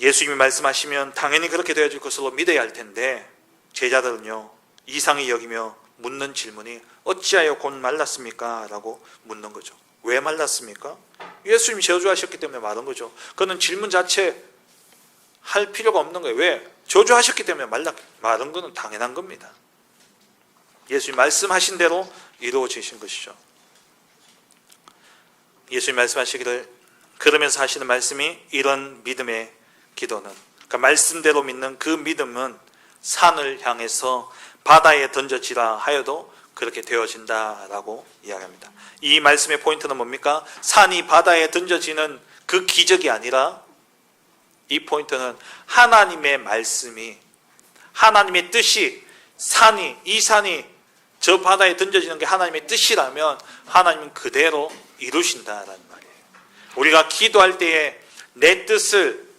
S1: 예수님이 말씀하시면 당연히 그렇게 되어질 것으로 믿어야 할 텐데 제자들은요 이상히 여기며 묻는 질문이 어찌하여 곧 말랐습니까? 라고 묻는 거죠. 왜 말랐습니까? 예수님이 저주하셨기 때문에 말한 거죠. 그는 질문 자체 할 필요가 없는 거예요. 왜? 저주하셨기 때문에 말한 거는 당연한 겁니다. 예수님 말씀하신 대로 이루어지신 것이죠. 예수님 말씀하시기를 그러면서 하시는 말씀이 이런 믿음의 기도는, 그러니까 말씀대로 믿는 그 믿음은 산을 향해서 바다에 던져지라 하여도 그렇게 되어진다라고 이야기합니다. 이 말씀의 포인트는 뭡니까? 산이 바다에 던져지는 그 기적이 아니라 이 포인트는 하나님의 말씀이, 하나님의 뜻이 이 산이 저 바다에 던져지는 게 하나님의 뜻이라면 하나님은 그대로 이루신다라는 말이에요. 우리가 기도할 때에 내 뜻을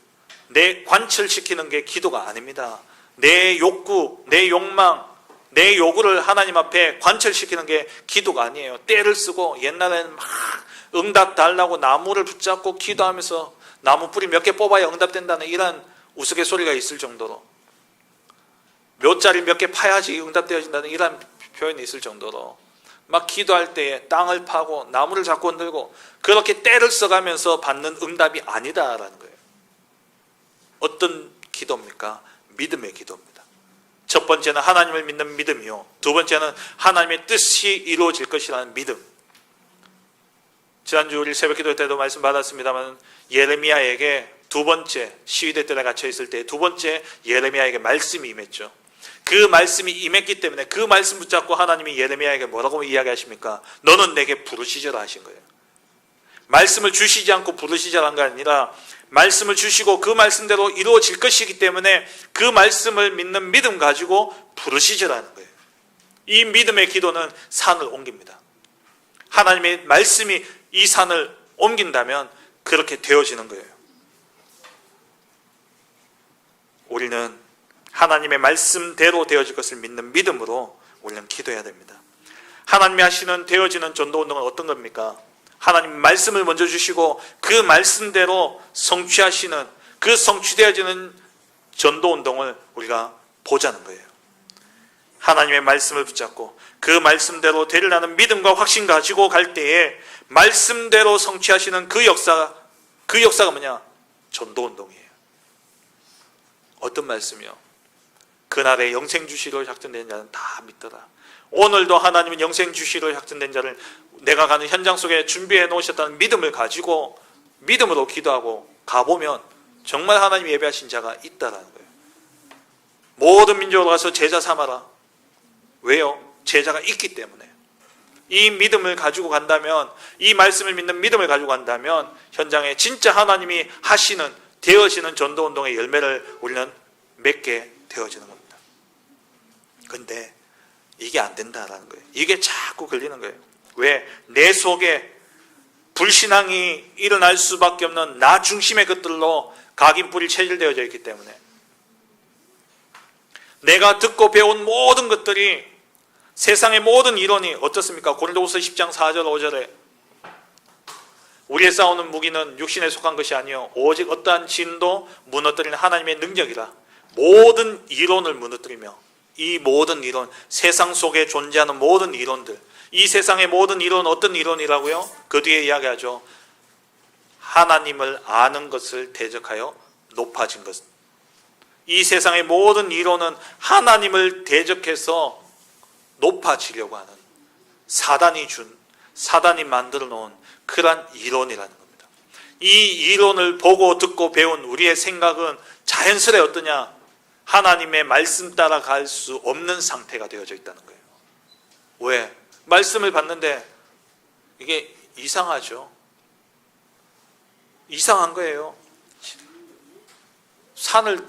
S1: 관철시키는 게 기도가 아닙니다. 내 욕구, 내 욕망, 내 요구를 하나님 앞에 관철시키는 게 기도가 아니에요. 때를 쓰고 옛날에는 막 응답 달라고 나무를 붙잡고 기도하면서 나무 뿌리 몇 개 뽑아야 응답된다는 이런 우스갯소리가 있을 정도로, 묘자리 몇 개 파야지 응답되어진다는 이런 표현이 있을 정도로 막 기도할 때에 땅을 파고 나무를 잡고 흔들고 그렇게 때를 써가면서 받는 응답이 아니다라는 거예요. 어떤 기도입니까? 믿음의 기도입니다. 첫 번째는 하나님을 믿는 믿음이요, 두 번째는 하나님의 뜻이 이루어질 것이라는 믿음. 지난주 우리 새벽기도 때도 말씀 받았습니다만 예레미야에게 두 번째 시위대 뜰에 갇혀 있을 때 두 번째 예레미야에게 말씀이 임했죠. 그 말씀이 임했기 때문에 그 말씀 붙잡고 하나님이 예레미야에게 뭐라고 이야기하십니까? 너는 내게 부르시저라 하신 거예요. 말씀을 주시지 않고 부르시자란 게 아니라 말씀을 주시고 그 말씀대로 이루어질 것이기 때문에 그 말씀을 믿는 믿음 가지고 부르시자라는 거예요. 이 믿음의 기도는 산을 옮깁니다. 하나님의 말씀이 이 산을 옮긴다면 그렇게 되어지는 거예요. 우리는 하나님의 말씀대로 되어질 것을 믿는 믿음으로 우리는 기도해야 됩니다. 하나님이 하시는 되어지는 전도운동은 어떤 겁니까? 하나님 말씀을 먼저 주시고 그 말씀대로 성취하시는, 그 성취되어지는 전도운동을 우리가 보자는 거예요. 하나님의 말씀을 붙잡고 그 말씀대로 되리라는 믿음과 확신 가지고 갈 때에 말씀대로 성취하시는 그 역사가 뭐냐? 전도운동이에요. 어떤 말씀이요? 그날에 영생 주시로 작정된 자는 다 믿더라. 오늘도 하나님은 영생 주시로 작정된 자를 내가 가는 현장 속에 준비해 놓으셨다는 믿음을 가지고 믿음으로 기도하고 가보면 정말 하나님이 예배하신 자가 있다라는 거예요. 모든 민족으로 가서 제자 삼아라. 왜요? 제자가 있기 때문에. 이 믿음을 가지고 간다면, 이 말씀을 믿는 믿음을 가지고 간다면 현장에 진짜 하나님이 하시는, 되어지는 전도운동의 열매를 우리는 맺게 되어지는 겁니다. 근데 이게 안 된다라는 거예요. 이게 자꾸 걸리는 거예요. 왜? 내 속에 불신앙이 일어날 수밖에 없는 나 중심의 것들로 각인뿔이 체질되어져 있기 때문에 내가 듣고 배운 모든 것들이, 세상의 모든 이론이 어떻습니까? 고린도후서 10장 4절 5절에 우리의 싸우는 무기는 육신에 속한 것이 아니요 오직 어떠한 진도 무너뜨리는 하나님의 능력이라. 모든 이론을 무너뜨리며 이 모든 이론, 세상 속에 존재하는 모든 이론들, 이 세상의 모든 이론은 어떤 이론이라고요? 그 뒤에 이야기하죠. 하나님을 아는 것을 대적하여 높아진 것. 이 세상의 모든 이론은 하나님을 대적해서 높아지려고 하는 사단이 만들어 놓은 그러한 이론이라는 겁니다. 이 이론을 보고 듣고 배운 우리의 생각은 자연스레 어떠냐? 하나님의 말씀 따라 갈 수 없는 상태가 되어져 있다는 거예요. 왜? 말씀을 받는데 이게 이상하죠. 이상한 거예요. 산을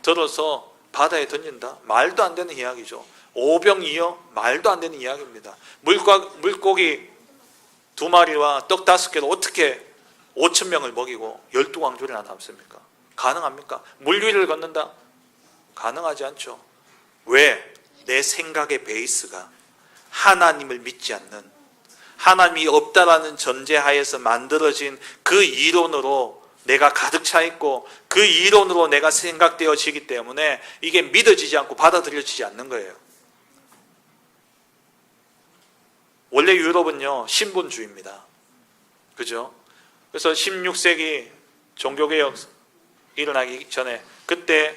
S1: 들어서 바다에 던진다? 말도 안 되는 이야기죠. 오병이어? 말도 안 되는 이야기입니다. 물고기 2마리와 떡 5개로 어떻게 5,000명을 먹이고 12광줄이나 남습니까? 가능합니까? 물 위를 걷는다? 가능하지 않죠. 왜? 내 생각의 베이스가 하나님을 믿지 않는, 하나님이 없다라는 전제하에서 만들어진 그 이론으로 내가 가득 차 있고 그 이론으로 내가 생각되어지기 때문에 이게 믿어지지 않고 받아들여지지 않는 거예요. 원래 유럽은요, 신분주의입니다. 그죠? 그래서 16세기 종교개혁 일어나기 전에, 그때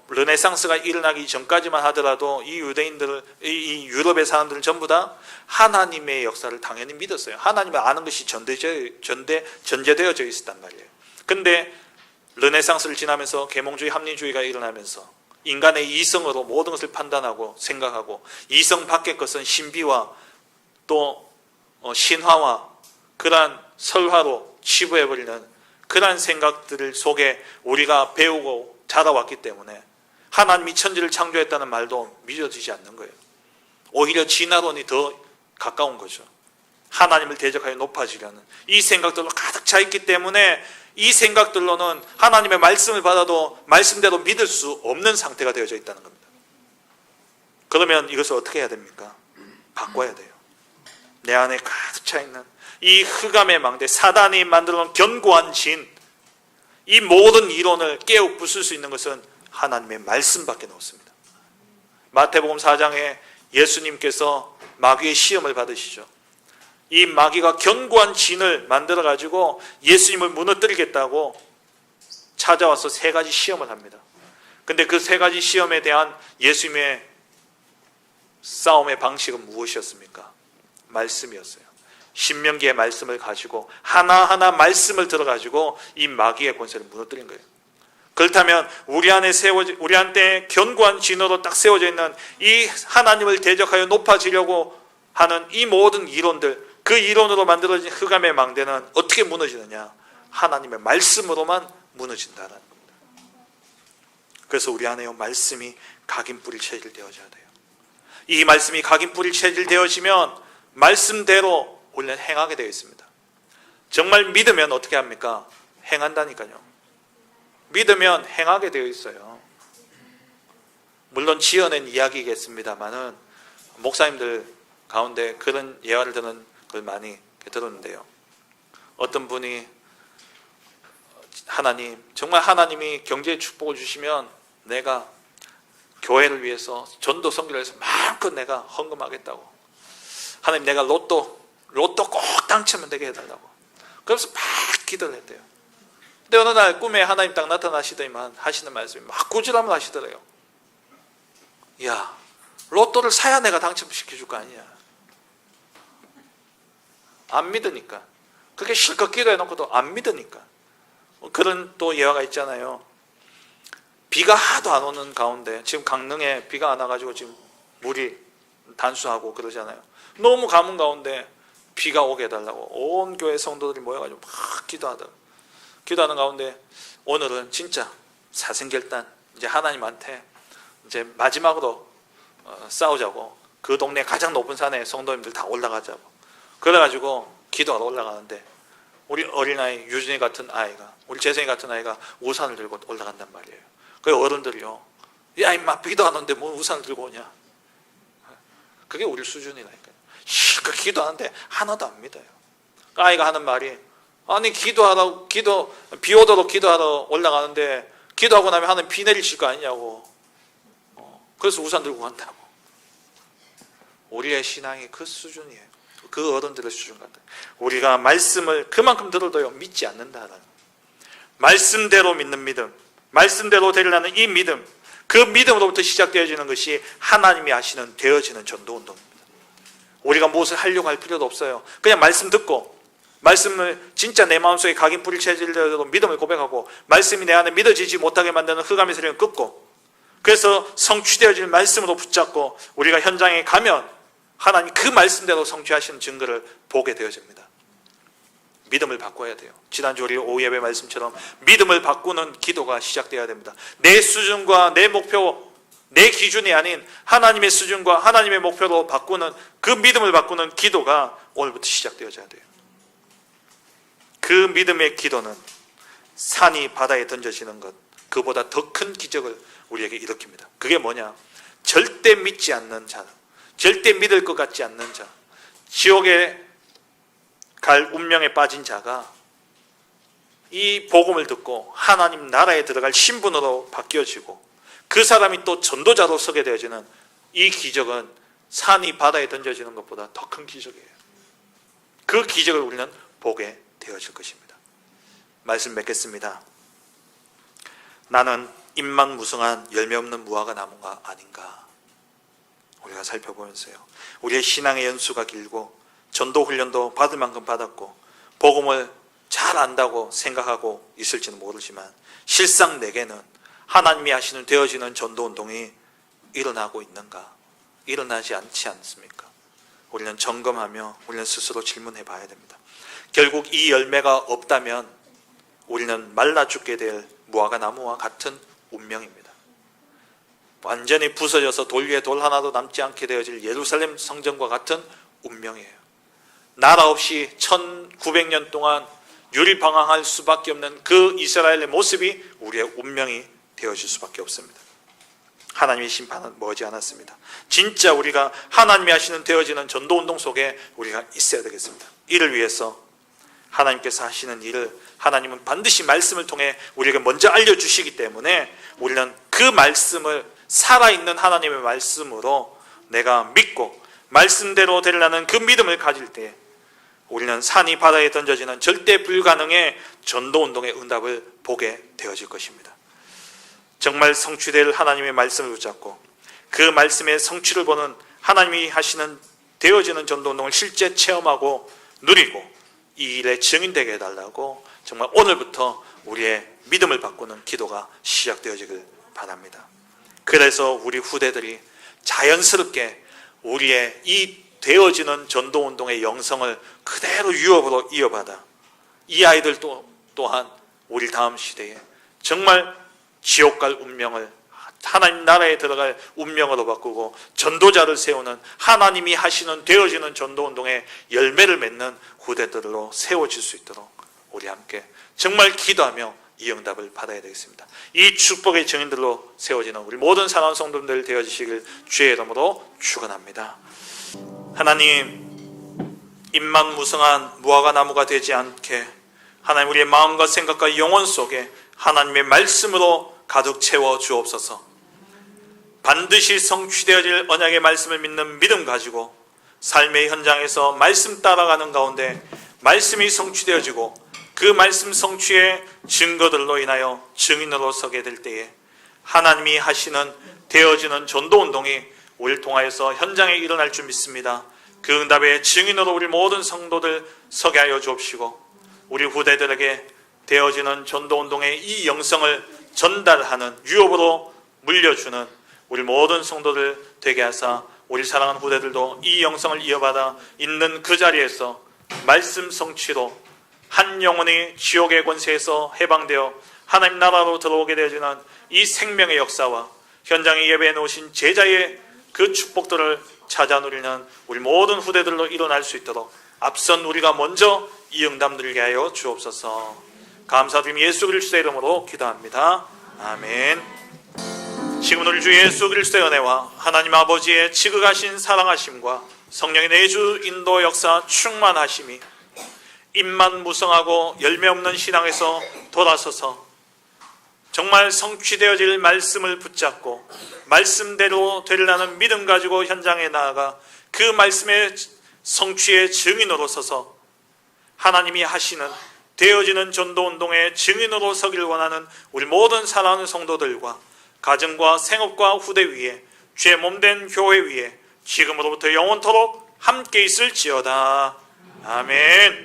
S1: 르네상스가 일어나기 전까지만 하더라도 이 유대인들을, 이 유럽의 사람들은 전부 다 하나님의 역사를 당연히 믿었어요. 하나님을 아는 것이 전제되어져 있었단 말이에요. 근데 르네상스를 지나면서 계몽주의, 합리주의가 일어나면서 인간의 이성으로 모든 것을 판단하고 생각하고, 이성 밖의 것은 신비와 또 신화와 그러한 설화로 치부해버리는 그러한 생각들 속에 우리가 배우고 자라왔기 때문에 하나님이 천지를 창조했다는 말도 믿어지지 않는 거예요. 오히려 진화론이 더 가까운 거죠. 하나님을 대적하여 높아지려는 이 생각들로 가득 차 있기 때문에 이 생각들로는 하나님의 말씀을 받아도 말씀대로 믿을 수 없는 상태가 되어져 있다는 겁니다. 그러면 이것을 어떻게 해야 됩니까? 바꿔야 돼요. 내 안에 가득 차 있는 이 흑암의 망대, 사단이 만들어놓은 견고한 진, 이 모든 이론을 깨어 부술 수 있는 것은 하나님의 말씀밖에 없습니다. 마태복음 4장에 예수님께서 마귀의 시험을 받으시죠. 이 마귀가 견고한 진을 만들어 가지고 예수님을 무너뜨리겠다고 찾아와서 3가지 시험을 합니다. 근데 그 3가지 시험에 대한 예수님의 싸움의 방식은 무엇이었습니까? 말씀이었어요. 신명기의 말씀을 가지고 하나하나 말씀을 들어가지고 이 마귀의 권세를 무너뜨린 거예요. 그렇다면 우리한테 견고한 진으로 딱 세워져 있는 이 하나님을 대적하여 높아지려고 하는 이 모든 이론들, 그 이론으로 만들어진 흑암의 망대는 어떻게 무너지느냐? 하나님의 말씀으로만 무너진다는 겁니다. 그래서 우리 안에 말씀이 각인뿌리 체질되어져야 돼요. 이 말씀이 각인뿌리 체질되어지면 말씀대로 우리는 행하게 되어 있습니다. 정말 믿으면 어떻게 합니까? 행한다니까요. 믿으면 행하게 되어 있어요. 물론 지어낸 이야기겠습니다만은 목사님들 가운데 그런 예화를 듣는 걸 많이 들었는데요. 어떤 분이 정말 하나님이 경제의 축복을 주시면 내가 교회를 위해서 전도 선교를 해서 마음껏 내가 헌금하겠다고. 하나님, 내가 로또 꼭 당첨은 되게 해달라고. 그래서 막 기도를 했대요. 근데 어느 날 꿈에 하나님 딱 나타나시더니만 하시는 말씀이 막 꾸지람을 하시더래요. 야, 로또를 사야 내가 당첨시켜줄 거 아니야. 안 믿으니까. 그렇게 실컷 기도해놓고도 안 믿으니까. 그런 또 예화가 있잖아요. 비가 하도 안 오는 가운데, 지금 강릉에 비가 안 와가지고 지금 물이 단수하고 그러잖아요. 너무 가뭄 가운데 비가 오게 해달라고 온 교회 성도들이 모여가지고 막 기도하는 가운데 오늘은 진짜 사생결단, 이제 하나님한테 이제 마지막으로 싸우자고, 그 동네 가장 높은 산에 성도님들 다 올라가자고 그래가지고 기도하러 올라가는데, 우리 어린아이 유진이 같은 아이가, 우리 재성이 같은 아이가 우산을 들고 올라간단 말이에요. 그 어른들이요, 야 임마 비도 안 오는데 뭐 우산을 들고 오냐. 그게 우리 수준이라니까요. 실컷 기도하는데 하나도 안 믿어요. 아이가 하는 말이, 아니 비 오도록 기도하러 올라가는데 기도하고 나면 하나님 비 내리실 거 아니냐고. 그래서 우산 들고 간다고. 우리의 신앙이 그 수준이에요. 그 어른들의 수준 같아요. 우리가 말씀을 그만큼 들어도요 믿지 않는다라는, 말씀대로 믿는 믿음, 말씀대로 되려는 이 믿음, 그 믿음으로부터 시작되어지는 것이 하나님이 하시는 되어지는 전도운동입니다. 우리가 무엇을 하려고 할 필요도 없어요. 그냥 말씀 듣고, 말씀을 진짜 내 마음속에 각인 뿌리 채질되어도 믿음을 고백하고, 말씀이 내 안에 믿어지지 못하게 만드는 흑암의 세력을 끊고, 그래서 성취되어질 말씀으로 붙잡고 우리가 현장에 가면 하나님 그 말씀대로 성취하시는 증거를 보게 되어집니다. 믿음을 바꿔야 돼요. 지난주 우리 오후 예배 말씀처럼 믿음을 바꾸는 기도가 시작되어야 됩니다. 내 수준과 내 목표, 내 기준이 아닌 하나님의 수준과 하나님의 목표로 바꾸는, 그 믿음을 바꾸는 기도가 오늘부터 시작되어져야 돼요. 그 믿음의 기도는 산이 바다에 던져지는 것, 그보다 더 큰 기적을 우리에게 일으킵니다. 그게 뭐냐? 절대 믿지 않는 자, 절대 믿을 것 같지 않는 자, 지옥에 갈 운명에 빠진 자가 이 복음을 듣고 하나님 나라에 들어갈 신분으로 바뀌어지고, 그 사람이 또 전도자로 서게 되어지는 이 기적은 산이 바다에 던져지는 것보다 더 큰 기적이에요. 그 기적을 우리는 보게 되어질 것입니다. 말씀 맺겠습니다. 나는 잎만 무성한 열매 없는 무화과 나무가 아닌가. 우리가 살펴보면서요, 우리의 신앙의 연수가 길고 전도 훈련도 받을 만큼 받았고 복음을 잘 안다고 생각하고 있을지는 모르지만, 실상 내게는 하나님이 하시는 되어지는 전도운동이 일어나고 있는가, 일어나지 않지 않습니까? 우리는 점검하며 우리는 스스로 질문해 봐야 됩니다. 결국 이 열매가 없다면 우리는 말라 죽게 될 무화과 나무와 같은 운명입니다. 완전히 부서져서 돌 위에 돌 하나도 남지 않게 되어질 예루살렘 성전과 같은 운명이에요. 나라 없이 1900년 동안 유리방황할 수밖에 없는 그 이스라엘의 모습이 우리의 운명이 되어질 수밖에 없습니다. 하나님의 심판은 머지 않았습니다. 진짜 우리가 하나님이 하시는 되어지는 전도운동 속에 우리가 있어야 되겠습니다. 이를 위해서 하나님께서 하시는 일을 하나님은 반드시 말씀을 통해 우리에게 먼저 알려주시기 때문에, 우리는 그 말씀을 살아있는 하나님의 말씀으로 내가 믿고 말씀대로 되려는 그 믿음을 가질 때 우리는 산이 바다에 던져지는 절대 불가능의 전도운동의 응답을 보게 되어질 것입니다. 정말 성취될 하나님의 말씀을 붙잡고 그 말씀의 성취를 보는 하나님이 하시는 되어지는 전도운동을 실제 체험하고 누리고 이 일에 증인되게 해달라고 정말 오늘부터 우리의 믿음을 바꾸는 기도가 시작되어지길 바랍니다. 그래서 우리 후대들이 자연스럽게 우리의 이 되어지는 전도운동의 영성을 그대로 유업으로 이어받아 이 아이들 또한 우리 다음 시대에 정말 지옥 갈 운명을 하나님 나라에 들어갈 운명으로 바꾸고 전도자를 세우는, 하나님이 하시는 되어지는 전도운동의 열매를 맺는 후대들로 세워질 수 있도록 우리 함께 정말 기도하며 이 응답을 받아야 되겠습니다. 이 축복의 증인들로 세워지는 우리 모든 사랑하는 성도들 되어지시길 주의 이름으로 축원합니다. 하나님, 잎만 무성한 무화과 나무가 되지 않게 하나님 우리의 마음과 생각과 영혼 속에 하나님의 말씀으로 가득 채워 주옵소서. 반드시 성취되어질 언약의 말씀을 믿는 믿음 가지고 삶의 현장에서 말씀 따라가는 가운데 말씀이 성취되어지고 그 말씀 성취의 증거들로 인하여 증인으로 서게 될 때에 하나님이 하시는 되어지는 전도운동이 우리를 통하여서 현장에 일어날 줄 믿습니다. 그 응답의 증인으로 우리 모든 성도들 서게 하여 주옵시고 우리 후대들에게 되어지는 전도운동의 이 영성을 전달하는 유업으로 물려주는 우리 모든 성도들 되게 하사 우리 사랑하는 후대들도 이 영성을 이어받아 있는 그 자리에서 말씀 성취로 한 영혼이 지옥의 권세에서 해방되어 하나님 나라로 들어오게 되어지는 이 생명의 역사와 현장에 예배해 놓으신 제자의 그 축복들을 찾아 누리는 우리 모든 후대들로 일어날 수 있도록 앞선 우리가 먼저 이 응답 누리게 하여 주옵소서. 감사드리며 예수 그리스도의 이름으로 기도합니다. 아멘. 지금 우리 주 예수 그리스도의 은혜와 하나님 아버지의 지극하신 사랑하심과 성령의 내주 인도 역사 충만하심이 잎만 무성하고 열매 없는 신앙에서 돌아서서
S2: 정말 성취되어질 말씀을 붙잡고 말씀대로 되리라는 믿음 가지고 현장에 나아가 그 말씀의 성취의 증인으로 서서 하나님이 하시는 되어지는 전도운동의 증인으로 서길 원하는 우리 모든 사랑하는 성도들과 가정과 생업과 후대 위에 주의 몸된 교회 위에 지금으로부터 영원토록 함께 있을지어다. 아멘.